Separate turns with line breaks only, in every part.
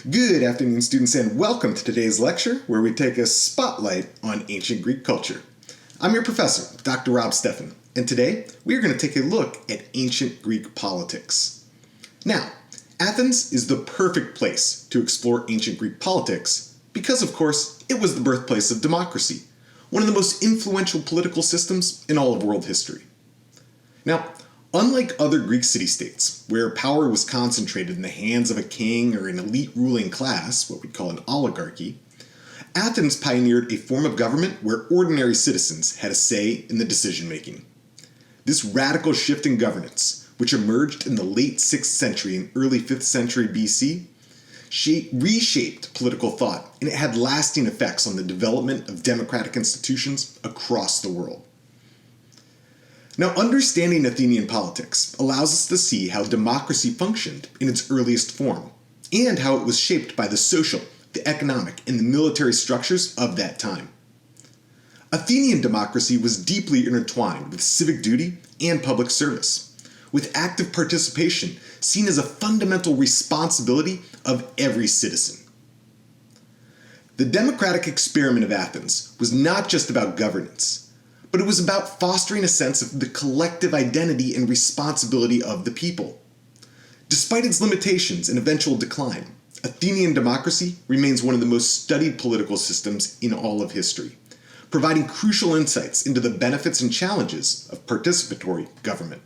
Good afternoon, students, and welcome to today's lecture, where we take a spotlight on ancient Greek culture. I'm your professor, Dr. Rob Steffen, and today we are going to take a look at ancient Greek politics. Now, Athens is the perfect place to explore ancient Greek politics because, of course, it was the birthplace of democracy, one of the most influential political systems in all of world history. Now, unlike other Greek city-states, where power was concentrated in the hands of a king or an elite ruling class, what we call an oligarchy, Athens pioneered a form of government where ordinary citizens had a say in the decision-making. This radical shift in governance, which emerged in the late 6th century and early 5th century BC, reshaped political thought, and it had lasting effects on the development of democratic institutions across the world. Now, understanding Athenian politics allows us to see how democracy functioned in its earliest form, and how it was shaped by the social, the economic, and the military structures of that time. Athenian democracy was deeply intertwined with civic duty and public service, with active participation seen as a fundamental responsibility of every citizen. The democratic experiment of Athens was not just about governance, but it was about fostering a sense of the collective identity and responsibility of the people. Despite its limitations and eventual decline, Athenian democracy remains one of the most studied political systems in all of history, providing crucial insights into the benefits and challenges of participatory government.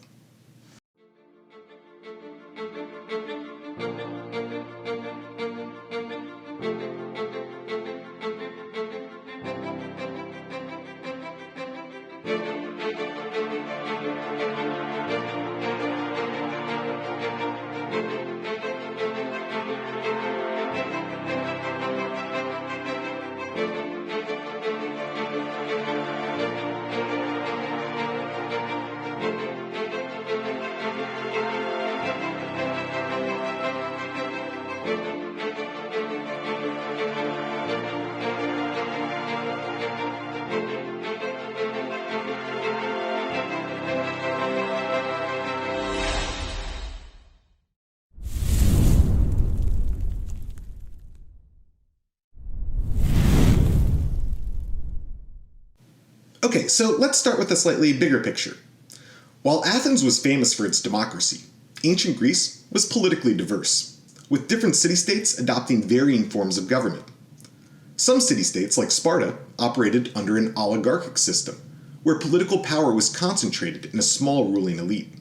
Okay, so let's start with a slightly bigger picture. While Athens was famous for its democracy, ancient Greece was politically diverse, with different city-states adopting varying forms of government. Some city-states, like Sparta, operated under an oligarchic system, where political power was concentrated in a small ruling elite.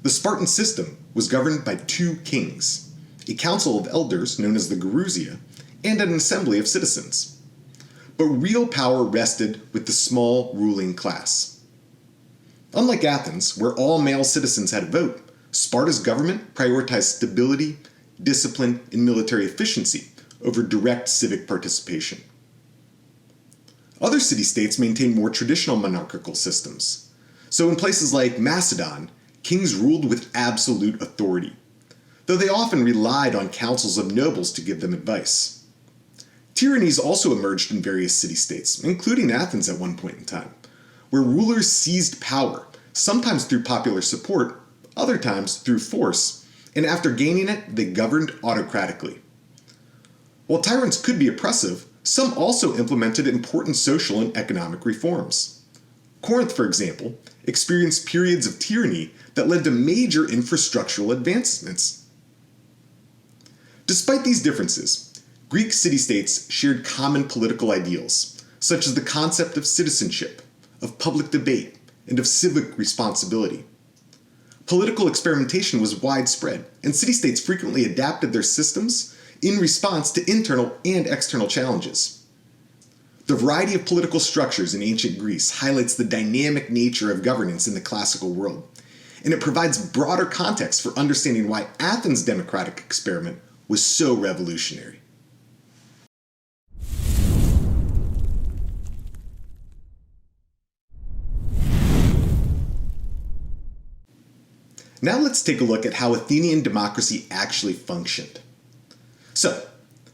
The Spartan system was governed by two kings, a council of elders known as the Gerousia, and an assembly of citizens. But real power rested with the small ruling class. Unlike Athens, where all male citizens had a vote, Sparta's government prioritized stability, discipline, and military efficiency over direct civic participation. Other city-states maintained more traditional monarchical systems. So in places like Macedon, kings ruled with absolute authority, though they often relied on councils of nobles to give them advice. Tyrannies also emerged in various city-states, including Athens at one point in time, where rulers seized power, sometimes through popular support, other times through force, and after gaining it, they governed autocratically. While tyrants could be oppressive, some also implemented important social and economic reforms. Corinth, for example, experienced periods of tyranny that led to major infrastructural advancements. Despite these differences, Greek city-states shared common political ideals, such as the concept of citizenship, of public debate, and of civic responsibility. Political experimentation was widespread, and city-states frequently adapted their systems in response to internal and external challenges. The variety of political structures in ancient Greece highlights the dynamic nature of governance in the classical world, and it provides broader context for understanding why Athens' democratic experiment was so revolutionary. Now let's take a look at how Athenian democracy actually functioned. So,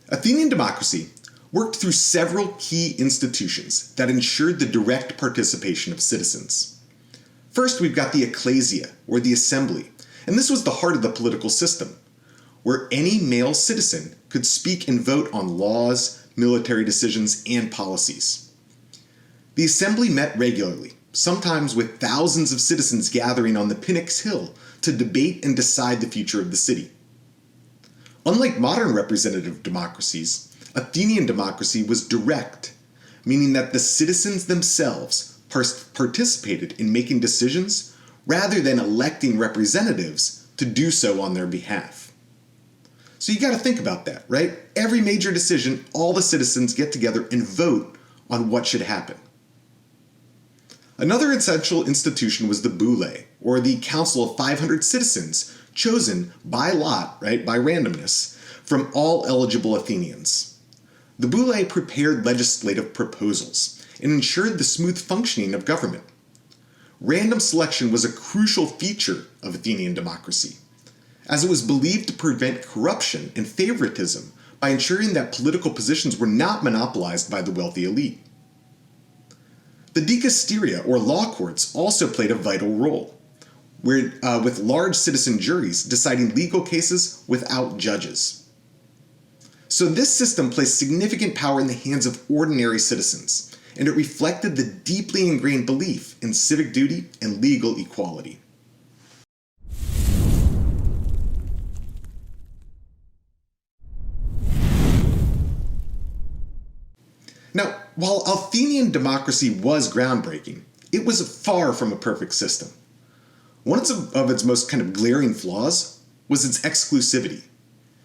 Athenian democracy worked through several key institutions that ensured the direct participation of citizens. First, we've got the ecclesia, or the assembly, and this was the heart of the political system, where any male citizen could speak and vote on laws, military decisions, and policies. The assembly met regularly, sometimes with thousands of citizens gathering on the Pnyx Hill to debate and decide the future of the city. Unlike modern representative democracies, Athenian democracy was direct, meaning that the citizens themselves participated in making decisions rather than electing representatives to do so on their behalf. So you got to think about that, right? Every major decision, all the citizens get together and vote on what should happen. Another essential institution was the Boule, or the Council of 500 citizens chosen by lot, right, by randomness, from all eligible Athenians. The Boule prepared legislative proposals and ensured the smooth functioning of government. Random selection was a crucial feature of Athenian democracy, as it was believed to prevent corruption and favoritism by ensuring that political positions were not monopolized by the wealthy elite. The dicasteria, or law courts, also played a vital role, with large citizen juries deciding legal cases without judges. So this system placed significant power in the hands of ordinary citizens, and it reflected the deeply ingrained belief in civic duty and legal equality. Now, while Athenian democracy was groundbreaking, it was far from a perfect system. One of its most kind of glaring flaws was its exclusivity.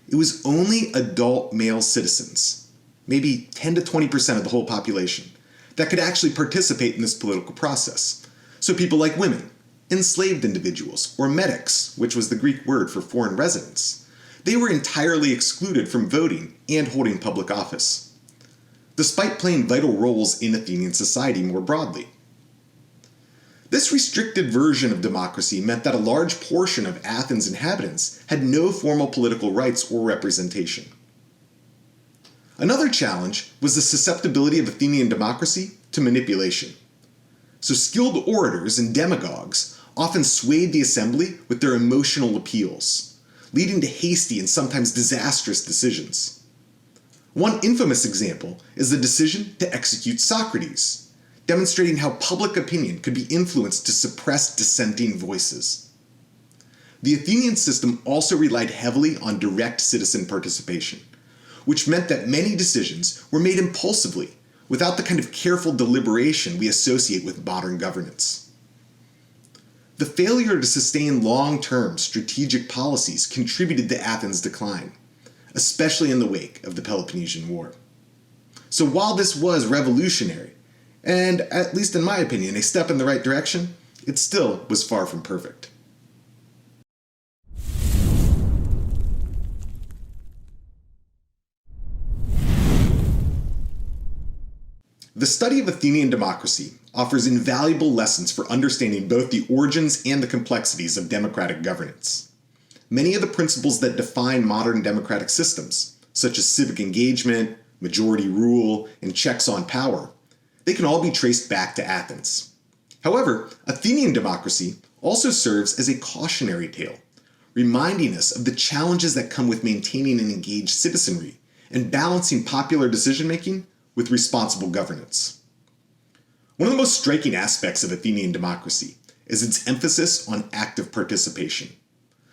It was only adult male citizens, maybe 10 to 20% of the whole population, that could actually participate in this political process. So people like women, enslaved individuals, or metics, which was the Greek word for foreign residents, they were entirely excluded from voting and holding public office, despite playing vital roles in Athenian society more broadly. This restricted version of democracy meant that a large portion of Athens' inhabitants had no formal political rights or representation. Another challenge was the susceptibility of Athenian democracy to manipulation. So skilled orators and demagogues often swayed the assembly with their emotional appeals, leading to hasty and sometimes disastrous decisions. One infamous example is the decision to execute Socrates, demonstrating how public opinion could be influenced to suppress dissenting voices. The Athenian system also relied heavily on direct citizen participation, which meant that many decisions were made impulsively, without the kind of careful deliberation we associate with modern governance. The failure to sustain long-term strategic policies contributed to Athens' decline, especially in the wake of the Peloponnesian War. So while this was revolutionary, and at least in my opinion, a step in the right direction, it still was far from perfect. The study of Athenian democracy offers invaluable lessons for understanding both the origins and the complexities of democratic governance. Many of the principles that define modern democratic systems, such as civic engagement, majority rule, and checks on power, they can all be traced back to Athens. However, Athenian democracy also serves as a cautionary tale, reminding us of the challenges that come with maintaining an engaged citizenry and balancing popular decision-making with responsible governance. One of the most striking aspects of Athenian democracy is its emphasis on active participation.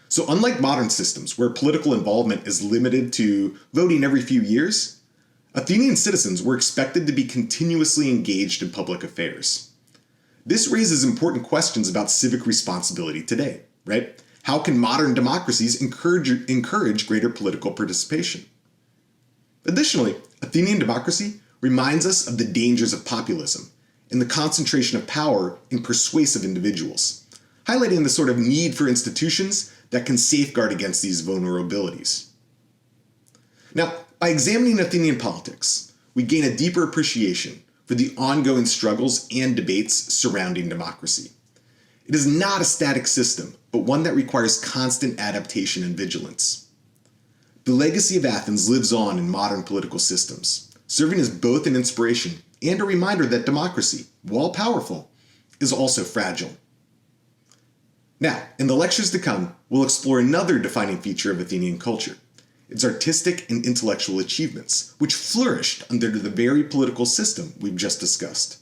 So unlike modern systems where political involvement is limited to voting every few years, Athenian citizens were expected to be continuously engaged in public affairs. This raises important questions about civic responsibility today, right? How can modern democracies encourage greater political participation? Additionally, Athenian democracy reminds us of the dangers of populism and the concentration of power in persuasive individuals, highlighting the sort of need for institutions that can safeguard against these vulnerabilities. Now, by examining Athenian politics, we gain a deeper appreciation for the ongoing struggles and debates surrounding democracy. It is not a static system, but one that requires constant adaptation and vigilance. The legacy of Athens lives on in modern political systems, serving as both an inspiration and a reminder that democracy, while powerful, is also fragile. Now, in the lectures to come, we'll explore another defining feature of Athenian culture, its artistic and intellectual achievements, which flourished under the very political system we've just discussed.